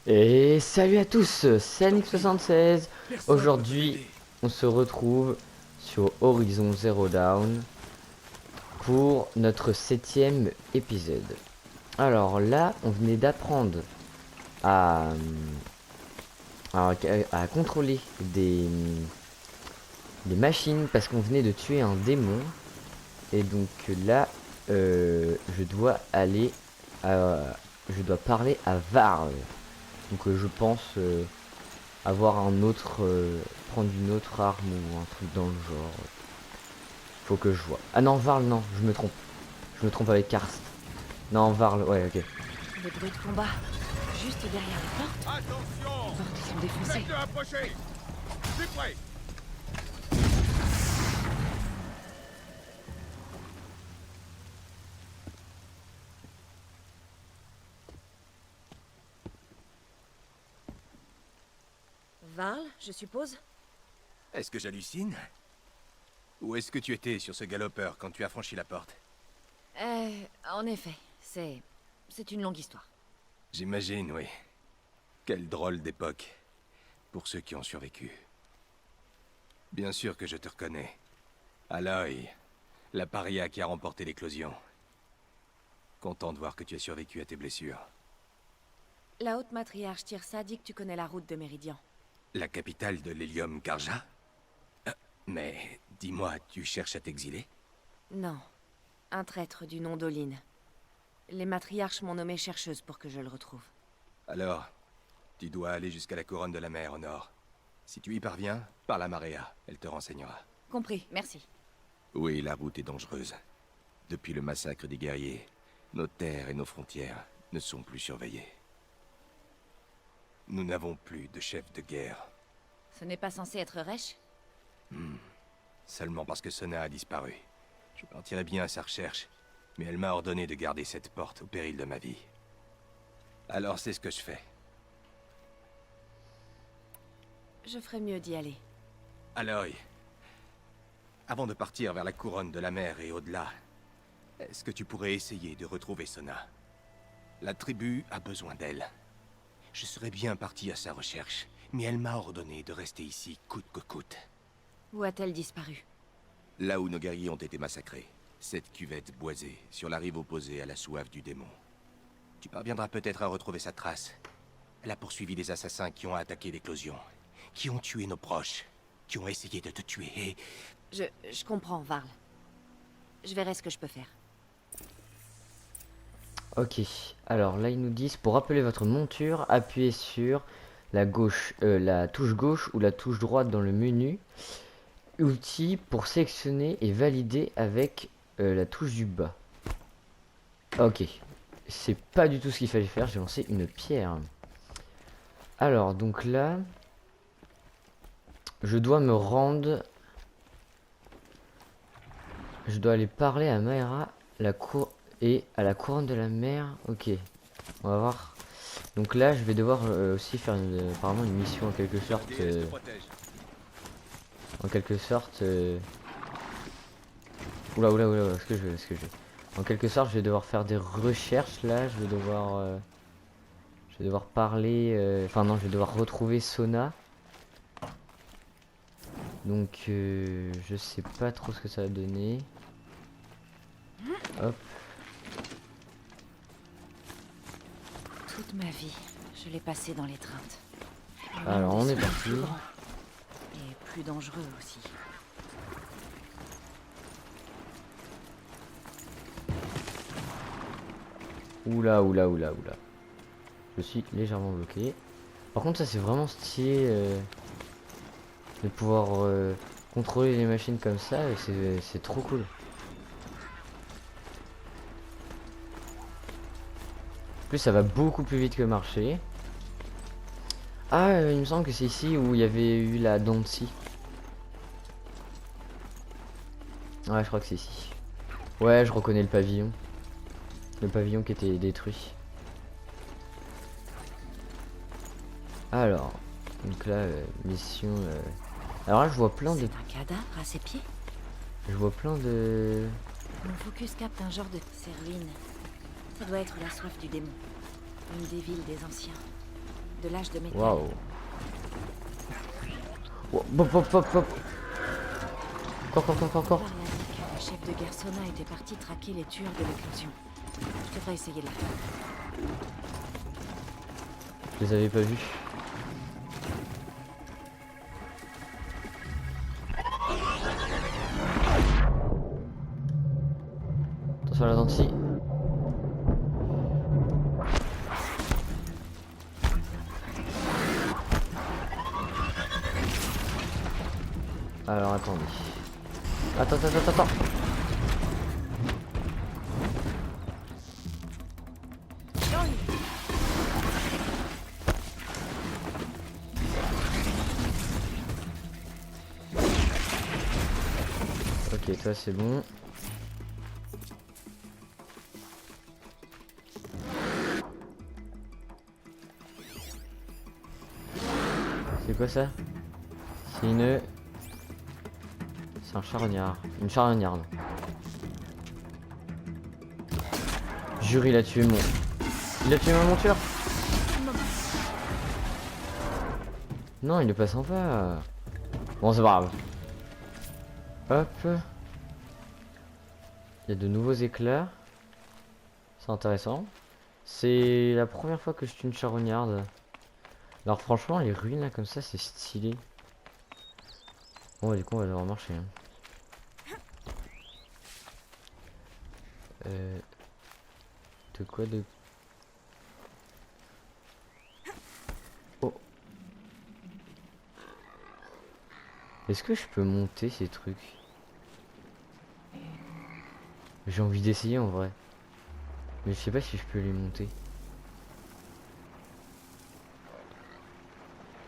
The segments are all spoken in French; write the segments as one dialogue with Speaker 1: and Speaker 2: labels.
Speaker 1: Et salut à tous, c'est Annick76. Aujourd'hui, on se retrouve sur Horizon Zero Dawn pour notre 7e épisode. Alors là, on venait d'apprendre à, à contrôler des machines parce qu'on venait de tuer un démon. Et donc là, je dois aller je dois parler à Varl. Donc je pense avoir un autre prendre une autre arme ou un truc dans le genre. Faut que je vois. Ah non, Varl, non, je me trompe. Je me trompe avec Karst. Non, Varl, ouais, ok.
Speaker 2: Des bruits de combat, juste derrière les portes.
Speaker 3: Attention!
Speaker 2: Les portes sont défoncées.
Speaker 3: Faites-le approcher! Je suis prêt!
Speaker 2: Varl, je suppose?
Speaker 4: Est-ce que j'hallucine? Ou est-ce que tu étais sur ce galopeur quand tu as franchi la porte?
Speaker 2: En effet, c'est une longue histoire.
Speaker 4: J'imagine, oui. Quelle drôle d'époque. Pour ceux qui ont survécu. Bien sûr que je te reconnais. Aloy, la paria qui a remporté l'éclosion. Content de voir que tu as survécu à tes blessures.
Speaker 2: La haute matriarche Tirsa dit que tu connais la route de Méridian.
Speaker 4: La capitale de l'Hélium Karja? Mais, dis-moi, tu cherches à t'exiler?
Speaker 2: Non, un traître du nom d'Oline. Les matriarches m'ont nommée chercheuse pour que je le retrouve.
Speaker 4: Alors, tu dois aller jusqu'à la couronne de la mer au nord. Si tu y parviens, parle à Maria, elle te renseignera.
Speaker 2: Compris, merci.
Speaker 4: Oui, la route est dangereuse. Depuis le massacre des guerriers, nos terres et nos frontières ne sont plus surveillées. Nous n'avons plus de chef de guerre.
Speaker 2: Ce n'est pas censé être Resh?
Speaker 4: Seulement parce que Sona a disparu. Je partirai bien à sa recherche, mais elle m'a ordonné de garder cette porte au péril de ma vie. Alors c'est ce que je fais.
Speaker 2: Je ferais mieux d'y aller.
Speaker 4: Aloy, avant de partir vers la couronne de la mer et au-delà, est-ce que tu pourrais essayer de retrouver Sona? La tribu a besoin d'elle. Je serais bien parti à sa recherche, mais elle m'a ordonné de rester ici coûte que coûte.
Speaker 2: Où a-t-elle disparu?
Speaker 4: Là où nos guerriers ont été massacrés, cette cuvette boisée, sur la rive opposée à la soif du démon. Tu parviendras peut-être à retrouver sa trace. Elle a poursuivi les assassins qui ont attaqué l'éclosion, qui ont tué nos proches, qui ont essayé de te tuer et...
Speaker 2: Je comprends, Varl. Je verrai ce que je peux faire.
Speaker 1: Ok, alors là ils nous disent pour rappeler votre monture, appuyez sur la touche gauche ou la touche droite dans le menu. Outils pour sélectionner et valider avec la touche du bas. Ok, c'est pas du tout ce qu'il fallait faire, j'ai lancé une pierre. Alors donc là, je dois me rendre. Je dois aller parler à Maera, la cour et à la couronne de la mer. Ok, on va voir. Donc là, je vais devoir aussi faire apparemment une mission en quelque sorte. En quelque sorte. Oula, ce que je vais. En quelque sorte, je vais devoir faire des recherches là. Je vais devoir parler. Enfin non, je vais devoir retrouver Sona. Donc, je sais pas trop ce que ça va donner. Hop.
Speaker 2: Toute ma vie, je l'ai passée dans l'étreinte.
Speaker 1: Alors, on est
Speaker 2: Plus
Speaker 1: parti.
Speaker 2: grand. Et plus dangereux aussi.
Speaker 1: Oula. Je suis légèrement bloqué. Par contre, ça c'est vraiment stylé de pouvoir contrôler les machines comme ça. C'est trop cool. En plus, ça va beaucoup plus vite que marcher. Ah, il me semble que c'est ici où il y avait eu la Dancy. Ouais, je crois que c'est ici. Ouais, je reconnais le pavillon. Le pavillon qui était détruit. Alors, donc là, mission. Alors là, je vois plein de.
Speaker 2: C'est un cadavre à ses pieds?
Speaker 1: Je vois plein de.
Speaker 2: Mon focus capte un genre de... Ces ruines. Ça doit être la soif du démon. Une des villes des anciens. de l'âge de métal.
Speaker 1: Waouh. Wow. Hop, hop, hop, hop. Encore.
Speaker 2: Par là dit que le chef de guerre Sona était parti traquer les tueurs de l'éclosion. Je devrais essayer de la faire.
Speaker 1: Je les avais pas vus. Attention à la dentille. Alors attendez. Attends. Ok, toi c'est bon. C'est quoi ça? C'est une... C'est un charognard. Une charognarde. Jure, il a tué mon... Il a tué mon monture. Non, il est pas sympa. Bon, c'est pas grave. Hop. Il y a de nouveaux éclairs. C'est intéressant. C'est la première fois que je tue une charognarde. Alors franchement, les ruines là comme ça, c'est stylé. Bon, du coup, on va devoir marcher. Hein. De quoi de... Oh. Est-ce que je peux monter ces trucs? J'ai envie d'essayer en vrai. Mais je sais pas si je peux les monter.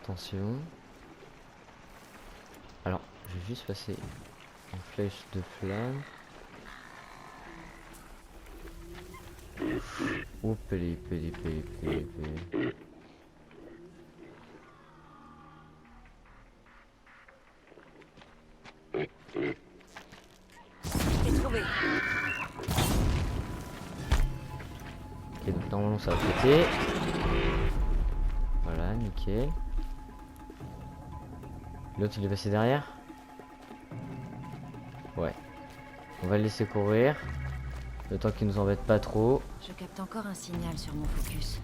Speaker 1: Attention. Alors, je vais juste passer une flèche de flamme. Oh, pélé.
Speaker 2: J'ai trouvé.
Speaker 1: Ok, donc normalement ça va péter. Voilà, nickel. L'autre il est passé derrière. Ouais. On va le laisser courir. Le temps qu'il nous embête pas trop.
Speaker 2: Je capte encore un signal sur mon focus.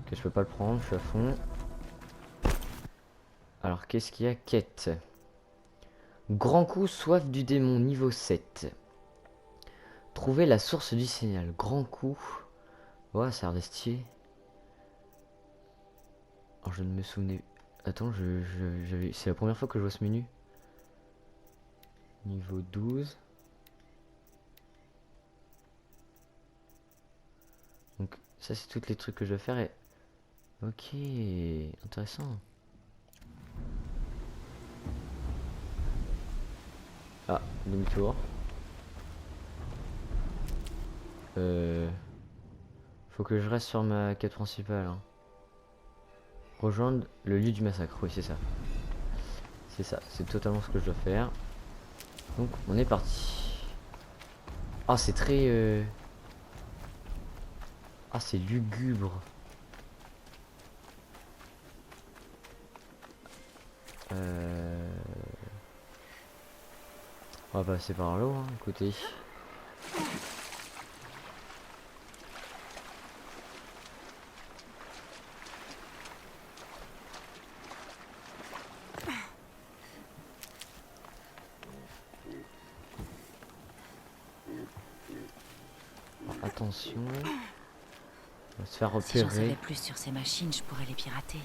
Speaker 1: Que je peux pas le prendre, je suis à fond. Alors qu'est-ce qu'il y a? Quête. Grand coup, soif du démon, niveau 7. Trouver la source du signal. Grand coup. Ouais, ça a l'air stylé. Alors je ne me souvenais... Attends, c'est la première fois que je vois ce menu. Niveau 12. Donc ça c'est tous les trucs que je dois faire et... Ok, intéressant. Ah, demi-tour. Faut que je reste sur ma quête principale. Hein. Rejoindre le lieu du massacre, oui c'est ça. C'est ça, c'est totalement ce que je dois faire. Donc on est parti. Ah c'est très... Ah c'est lugubre. On va passer par l'eau, hein, écoutez. Attention. On va se faire
Speaker 2: Si j'en
Speaker 1: repérer.
Speaker 2: savais plus sur ces machines, je pourrais les pirater.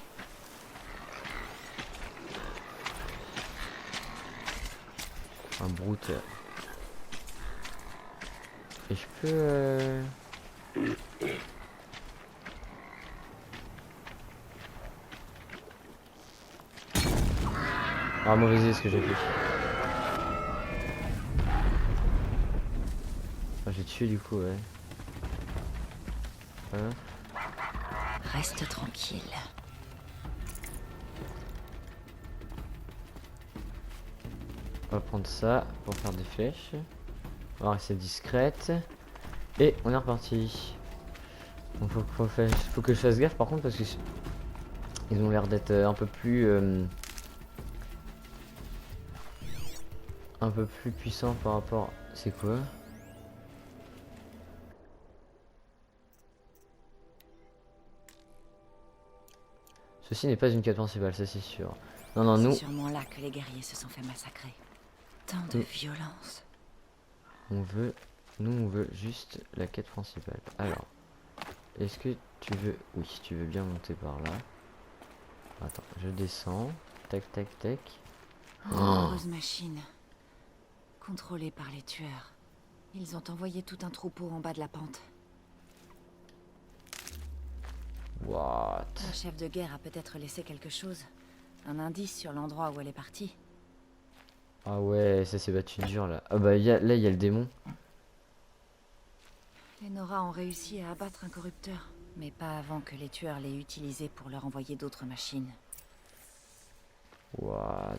Speaker 1: Un brouteur. Et je peux... Ah, mauvaise idée ce que j'ai fait. Ah, j'ai tué du coup, ouais. Voilà.
Speaker 2: Reste tranquille.
Speaker 1: On va prendre ça pour faire des flèches. On va rester discrète. Et on est reparti. Donc faut que je fasse gaffe par contre parce que ils ont l'air d'être un peu plus puissants par rapport. C'est quoi? Ceci n'est pas une quête principale, ça c'est sûr. Non, non,
Speaker 2: C'est
Speaker 1: nous,
Speaker 2: sûrement là que les guerriers se sont fait massacrer. Tant de violence.
Speaker 1: on veut juste la quête principale. Alors, est-ce que tu veux... Oui, tu veux bien monter par là. Attends, je descends. Tac, tac, tac.
Speaker 2: Heureuse machine. Contrôlée par les tueurs. Ils ont envoyé tout un troupeau en bas de la pente.
Speaker 1: What?
Speaker 2: La chef de guerre a peut-être laissé quelque chose. Un indice sur l'endroit où elle est partie.
Speaker 1: Ah ouais, ça s'est battu dur là. Ah bah là, il y a le démon.
Speaker 2: Les Nora ont réussi à abattre un corrupteur. Mais pas avant que les tueurs l'aient utilisé pour leur envoyer d'autres machines.
Speaker 1: What?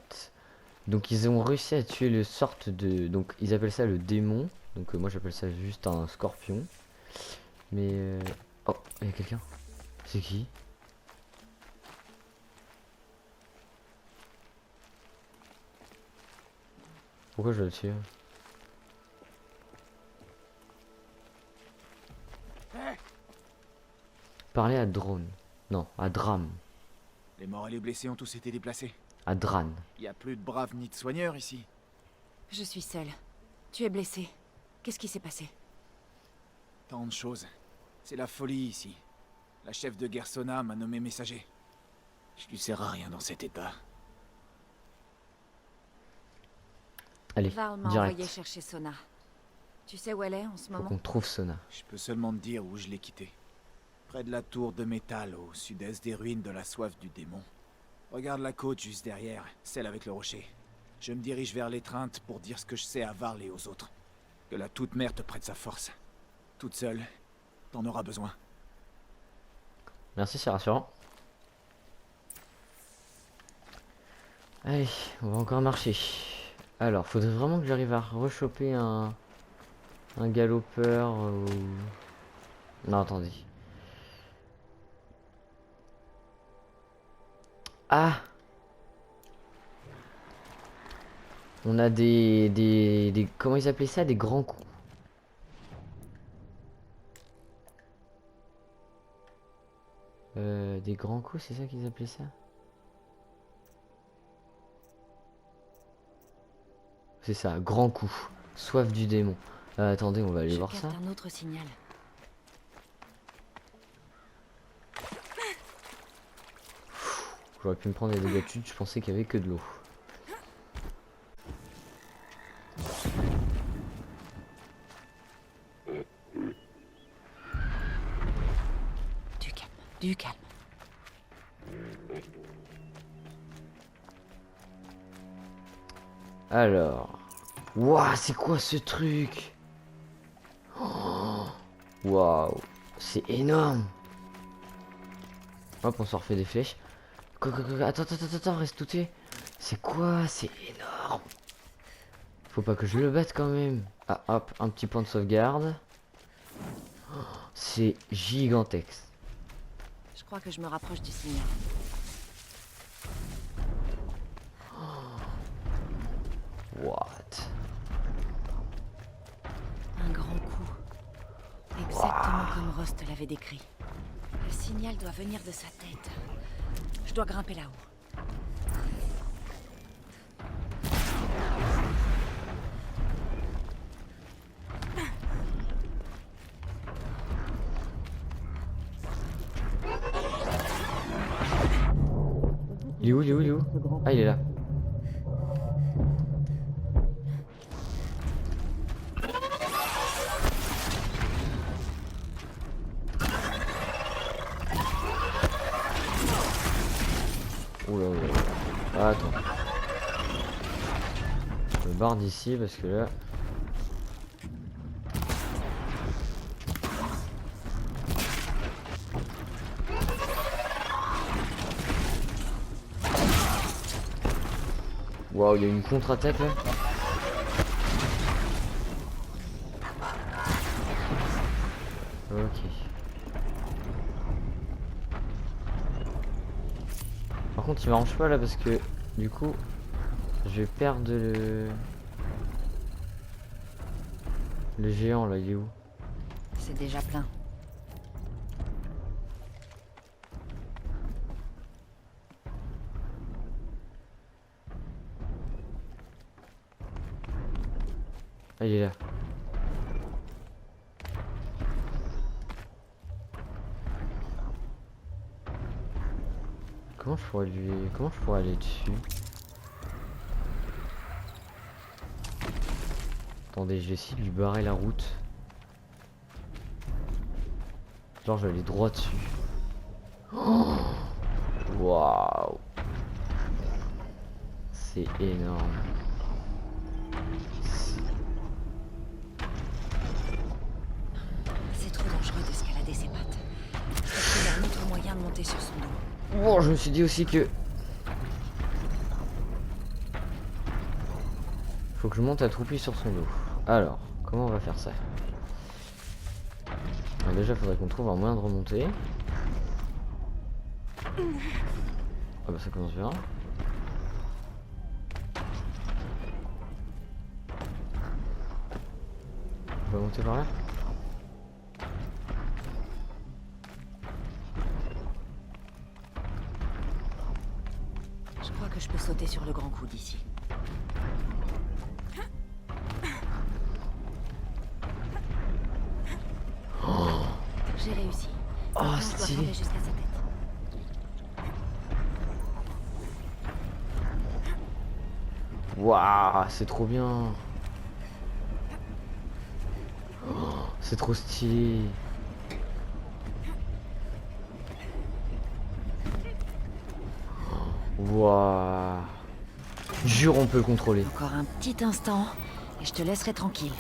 Speaker 1: Donc ils ont réussi à tuer le sorte de... Donc ils appellent ça le démon. Donc moi j'appelle ça juste un scorpion. Mais... Oh, il y a quelqu'un. C'est qui? Pourquoi je dois le tuer? Parler à Drone. Non, à Dram.
Speaker 5: Les morts et les blessés ont tous été déplacés.
Speaker 1: À Dran.
Speaker 5: Il y a plus de braves ni de soigneurs ici.
Speaker 2: Je suis seule. Tu es blessé. Qu'est-ce qui s'est passé?
Speaker 5: Tant de choses. C'est la folie ici. La chef de guerre Sona m'a nommé messager. Je lui sers à rien dans cet état.
Speaker 1: Allez,
Speaker 2: Varl m'a envoyé
Speaker 1: direct.
Speaker 2: chercher Sona. Tu sais où elle est en ce
Speaker 1: Faut
Speaker 2: moment?
Speaker 1: qu'on trouve Sona.
Speaker 5: Je peux seulement te dire où je l'ai quittée. Près de la tour de métal, au sud-est des ruines de la soif du démon. Regarde la côte juste derrière, celle avec le rocher. Je me dirige vers l'étreinte pour dire ce que je sais à Varl et aux autres. Que la toute-mère te prête sa force. Toute seule, t'en auras besoin.
Speaker 1: Merci, c'est rassurant. Allez, on va encore marcher. Alors, faudrait vraiment que j'arrive à rechoper un galopeur ou... Non, attendez. Ah! On a des... Comment ils appelaient ça? Des grands coups. Des grands coups, c'est ça qu'ils appelaient ça? C'est ça, grand coup. Soif du démon. Attendez, on va aller
Speaker 2: Je
Speaker 1: voir ça.
Speaker 2: capte un autre signal.
Speaker 1: J'aurais pu me prendre des dégâts de chute, je pensais qu'il y avait que de l'eau.
Speaker 2: Du calme, du calme.
Speaker 1: Alors. Waouh, c'est quoi ce truc? Oh, waouh, c'est énorme. Hop, on s'en refait des flèches. Attends, reste tout est. C'est quoi? C'est énorme. Faut pas que je le batte quand même. Ah, hop, un petit point de sauvegarde. Oh, c'est gigantesque.
Speaker 2: Je crois que je me rapproche du signal.
Speaker 1: What?
Speaker 2: Un grand coup. Exactement comme Rost l'avait décrit. Le signal doit venir de sa tête. Je dois grimper là-haut.
Speaker 1: Il est où, il est où, il est où? Ah, il est là. Oula, oula, oula. Ah, attends. Je me barre d'ici parce que là... Waouh, il y a une contre-attaque là. Ok. contre il m'arrange pas là parce que du coup je vais perdre le géant là, il est où?
Speaker 2: C'est déjà plein.
Speaker 1: Ah, il est là. Comment je pourrais aller dessus? Attendez, je vais essayer de lui barrer la route. Genre je vais aller droit dessus. Oh, waouh. C'est énorme.
Speaker 2: C'est trop dangereux d'escalader ses pattes. Il y a un autre moyen de monter sur son dos.
Speaker 1: Bon, je me suis dit aussi que faut que je monte accroupi sur son dos. Alors, comment on va faire ça? Alors déjà, faudrait qu'on trouve un moyen de remonter. Ah bah ça commence bien. On va monter par là.
Speaker 2: Je crois que je peux sauter sur le grand coup d'ici. J'ai réussi.
Speaker 1: Oh,
Speaker 2: Maintenant, je dois
Speaker 1: stylé.
Speaker 2: grimper jusqu'à sa tête.
Speaker 1: Waouh, c'est trop bien. Oh, c'est trop stylé. Waouh. Jure, on peut le contrôler.
Speaker 2: Encore un petit instant, et je te laisserai tranquille.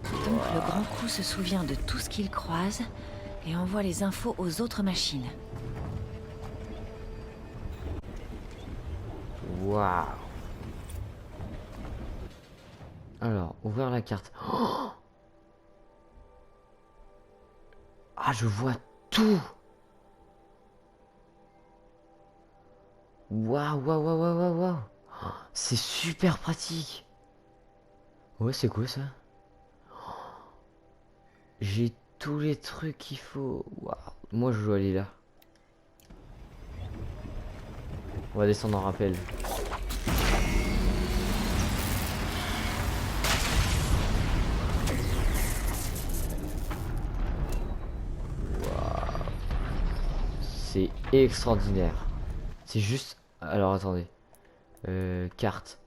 Speaker 2: Donc le grand coup se souvient de tout ce qu'il croise et envoie les infos aux autres machines.
Speaker 1: Waouh. Alors, ouvrir la carte. Oh, ah, je vois tout. Waouh, waouh, waouh, waouh, waouh, waouh. Oh, c'est super pratique. Ouais, c'est quoi ça? J'ai tous les trucs qu'il faut. Waouh. Moi, je veux aller là. On va descendre en rappel. Waouh. C'est extraordinaire. C'est juste... Alors, attendez. Carte.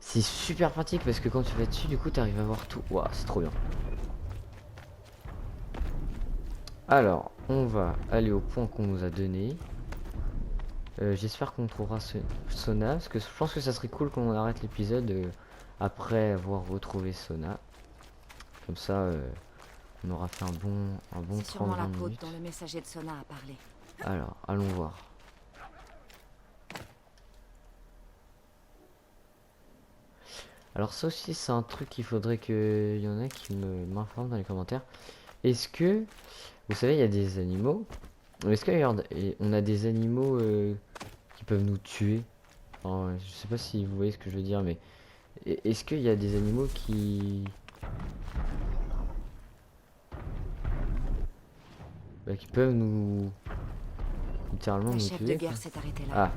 Speaker 1: C'est super pratique parce que quand tu vas dessus, du coup, tu arrives à voir tout. Waouh, c'est trop bien. Alors, on va aller au point qu'on nous a donné. J'espère qu'on trouvera Sona, parce que je pense que ça serait cool qu'on arrête l'épisode après avoir retrouvé Sona. Comme ça, on aura fait un bon
Speaker 2: C'est sûrement la
Speaker 1: 30-20
Speaker 2: côte
Speaker 1: minutes.
Speaker 2: dont le messager de Sona a parlé.
Speaker 1: Alors, allons voir. Alors ça aussi, c'est un truc qu'il faudrait qu'il y en ait qui m'informent dans les commentaires. Est-ce que, vous savez, il y a des animaux. Est-ce qu'on a des animaux qui peuvent nous tuer? Enfin, je sais pas si vous voyez ce que je veux dire, mais est-ce qu'il y a des animaux qui peuvent nous littéralement
Speaker 2: La
Speaker 1: nous
Speaker 2: chef de
Speaker 1: tuer?
Speaker 2: guerre s'est arrêtée là.
Speaker 1: Ah,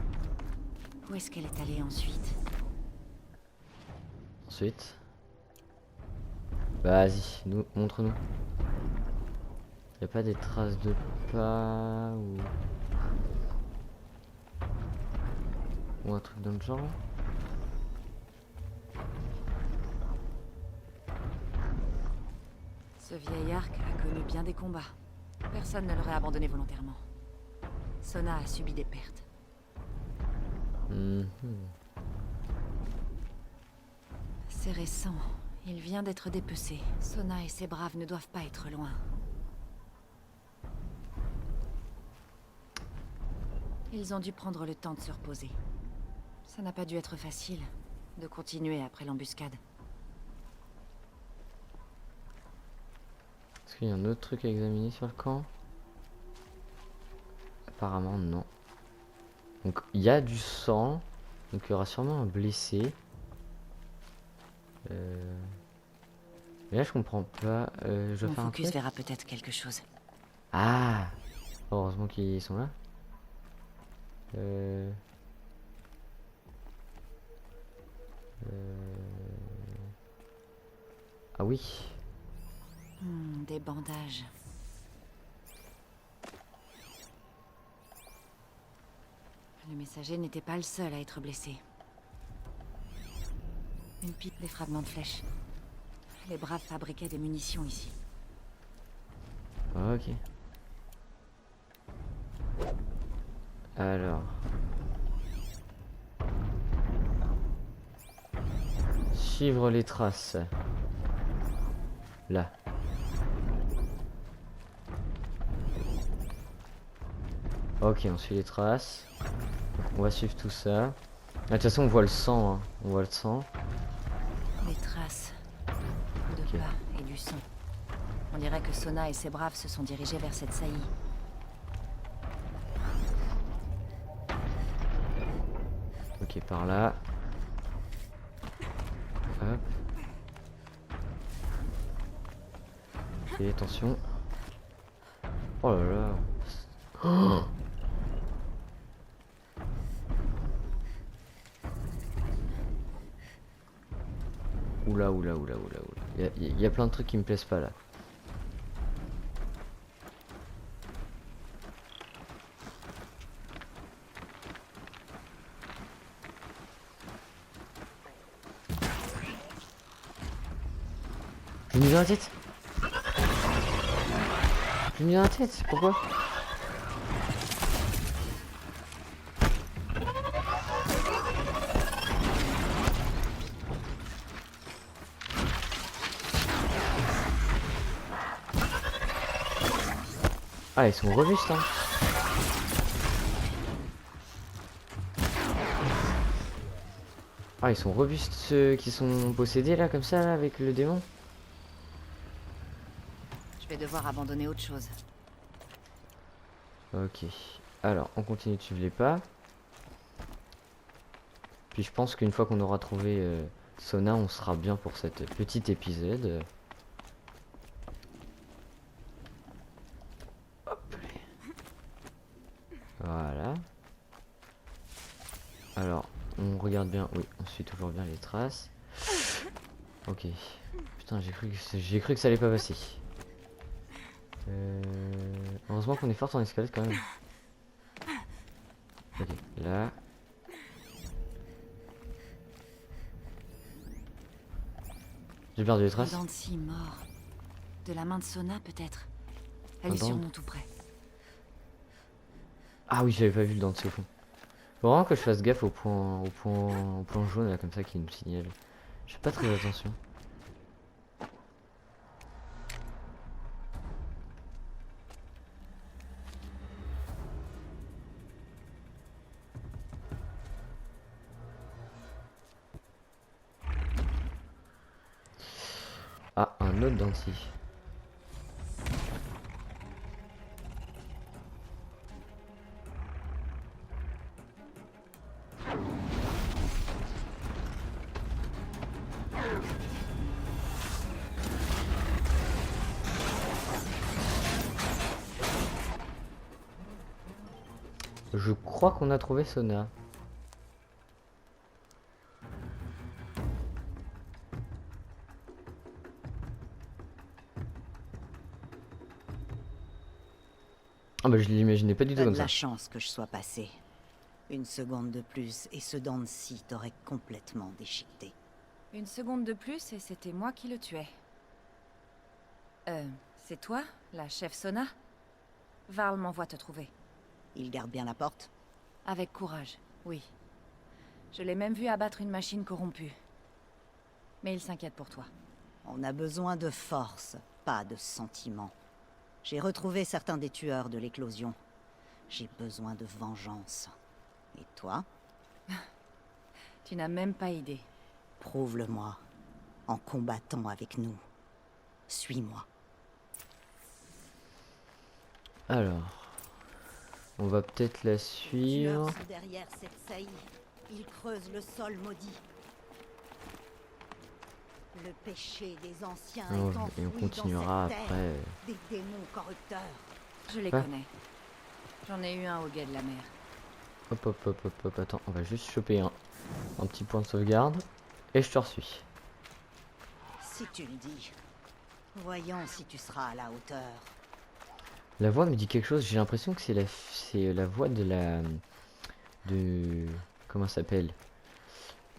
Speaker 2: Où est-ce qu'elle est allée ensuite?
Speaker 1: ensuite. Vas-y, montre-nous. Y a pas des traces de pas ou un truc dans le genre?
Speaker 2: Ce vieil arc a connu bien des combats. Personne ne l'aurait abandonné volontairement. Sona a subi des pertes.
Speaker 1: Mhm.
Speaker 2: C'est récent. Il vient d'être dépecé. Sona et ses braves ne doivent pas être loin. Ils ont dû prendre le temps de se reposer. Ça n'a pas dû être facile de continuer après l'embuscade.
Speaker 1: Est-ce qu'il y a un autre truc à examiner sur le camp? Apparemment non. Donc il y a du sang. Donc il y aura sûrement un blessé. Mais là je comprends pas. Je dois
Speaker 2: Mon
Speaker 1: faire un
Speaker 2: focus
Speaker 1: truc.
Speaker 2: verra peut-être quelque chose.
Speaker 1: Ah, heureusement qu'ils sont là. Ah oui.
Speaker 2: Des bandages. Le messager n'était pas le seul à être blessé. Une pipe, des fragments de flèches. Les braves fabriquaient des munitions ici.
Speaker 1: Ok. Alors. Suivre les traces. Là. Ok, on suit les traces. On va suivre tout ça. Ah, de toute façon, on voit le sang. Hein. On voit le sang.
Speaker 2: Des traces. De
Speaker 1: Ok.
Speaker 2: pas et du sang. On dirait que Sona et ses braves se sont dirigés vers cette saillie.
Speaker 1: Ok, par là. Hop. Ok, attention. Oh là là. Oh. Oula, oula, oula, oula, oula. Il y a plein de trucs qui me plaisent pas là. Je l'ai mis dans la tête. Je l'ai mis dans la tête, pourquoi? Ah, ils sont robustes, hein. Ah, ils sont robustes, ceux qui sont possédés là, comme ça, là, avec le démon.
Speaker 2: Je vais devoir abandonner autre chose.
Speaker 1: Ok. Alors, on continue de suivre les pas. Puis je pense qu'une fois qu'on aura trouvé Sona, on sera bien pour cet petit épisode. Hop. Voilà. Alors, on regarde bien. Oui, on suit toujours bien les traces. Ok. Putain, j'ai cru que ça allait pas passer. Heureusement qu'on est fort en escalade quand même. Ok, là. J'ai perdu les
Speaker 2: Un
Speaker 1: traces.
Speaker 2: dent de scie mort. De la main de Sona, peut-être. Elle
Speaker 1: Un
Speaker 2: est
Speaker 1: dent.
Speaker 2: sûrement tout près.
Speaker 1: Ah oui, j'avais pas vu le dentier au fond. Faut vraiment que je fasse gaffe au point jaune là comme ça qui me signale. Je fais pas très attention. Ah, un autre dentier. Je crois qu'on a trouvé Sona. Ah bah je l'imaginais pas du tout
Speaker 6: T'as
Speaker 1: comme
Speaker 6: de
Speaker 1: ça.
Speaker 6: la chance que je sois passé. Une seconde de plus et ce dent de scie t'aurait complètement déchiqueté.
Speaker 2: Une seconde de plus et c'était moi qui le tuais. C'est toi, la chef Sona? Varl m'envoie te trouver.
Speaker 6: Il garde bien la porte?
Speaker 2: Avec courage, oui. Je l'ai même vu abattre une machine corrompue. Mais il s'inquiète pour toi.
Speaker 6: On a besoin de force, pas de sentiments. J'ai retrouvé certains des tueurs de l'éclosion. J'ai besoin de vengeance. Et toi?
Speaker 2: Tu n'as même pas idée.
Speaker 6: Prouve-le-moi. En combattant avec nous. Suis-moi.
Speaker 1: Alors, on va peut-être la
Speaker 6: Les
Speaker 1: suivre.
Speaker 6: tueurs sont derrière cette saillie. Ils creusent le sol maudit. Le péché des anciens
Speaker 1: Oh,
Speaker 6: est enfoui
Speaker 1: et on
Speaker 6: dans
Speaker 1: continuera
Speaker 6: cette terre.
Speaker 1: après.
Speaker 6: Des démons corrupteurs.
Speaker 2: Je les
Speaker 1: Quoi?
Speaker 2: connais. J'en ai eu un au guet de la mer.
Speaker 1: Hop, hop, hop, hop, hop, attends, on va juste choper un petit point de sauvegarde. Et je te reçuis.
Speaker 6: Si tu le dis. Voyons si tu seras à la hauteur.
Speaker 1: La voix me dit quelque chose, j'ai l'impression que c'est la voix de la... De... Comment ça s'appelle?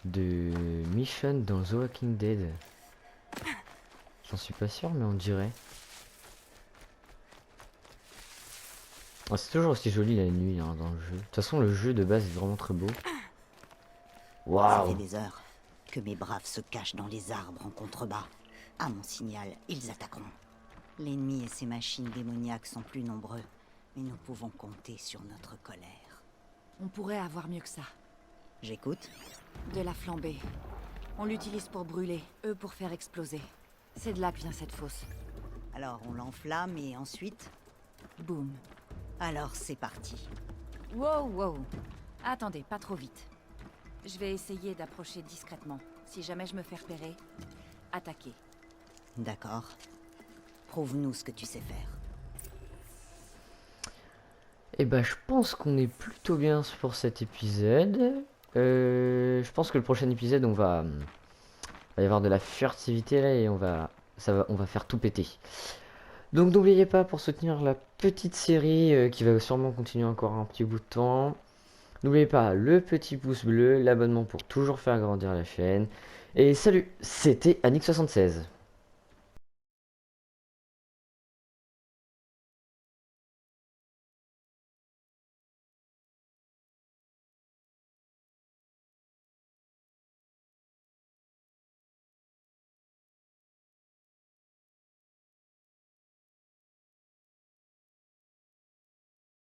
Speaker 1: De Michonne dans The Walking Dead. J'en suis pas sûr, mais on dirait. Ah, c'est toujours aussi joli la nuit hein, dans le jeu. De toute façon, le jeu de base est vraiment très beau.
Speaker 6: Ça fait
Speaker 1: Waouh!
Speaker 6: des heures que mes braves se cachent dans les arbres en contrebas. À mon signal, ils attaqueront. L'ennemi et ses machines démoniaques sont plus nombreux, mais nous pouvons compter sur notre colère.
Speaker 2: On pourrait avoir mieux que ça.
Speaker 6: J'écoute.
Speaker 2: De la flambée. On l'utilise pour brûler, eux pour faire exploser. C'est de là que vient cette fosse.
Speaker 6: Alors on l'enflamme et ensuite...
Speaker 2: Boum.
Speaker 6: Alors c'est parti.
Speaker 2: Wow, wow. Attendez, pas trop vite. Je vais essayer d'approcher discrètement. Si jamais je me fais repérer, attaquer.
Speaker 6: D'accord. Prouve-nous ce que tu sais faire.
Speaker 1: Et bah je pense qu'on est plutôt bien pour cet épisode. Je pense que le prochain épisode va y avoir de la furtivité là et on va faire tout péter. Donc n'oubliez pas pour soutenir la petite série qui va sûrement continuer encore un petit bout de temps. N'oubliez pas le petit pouce bleu, l'abonnement pour toujours faire grandir la chaîne. Et salut, c'était Annick76.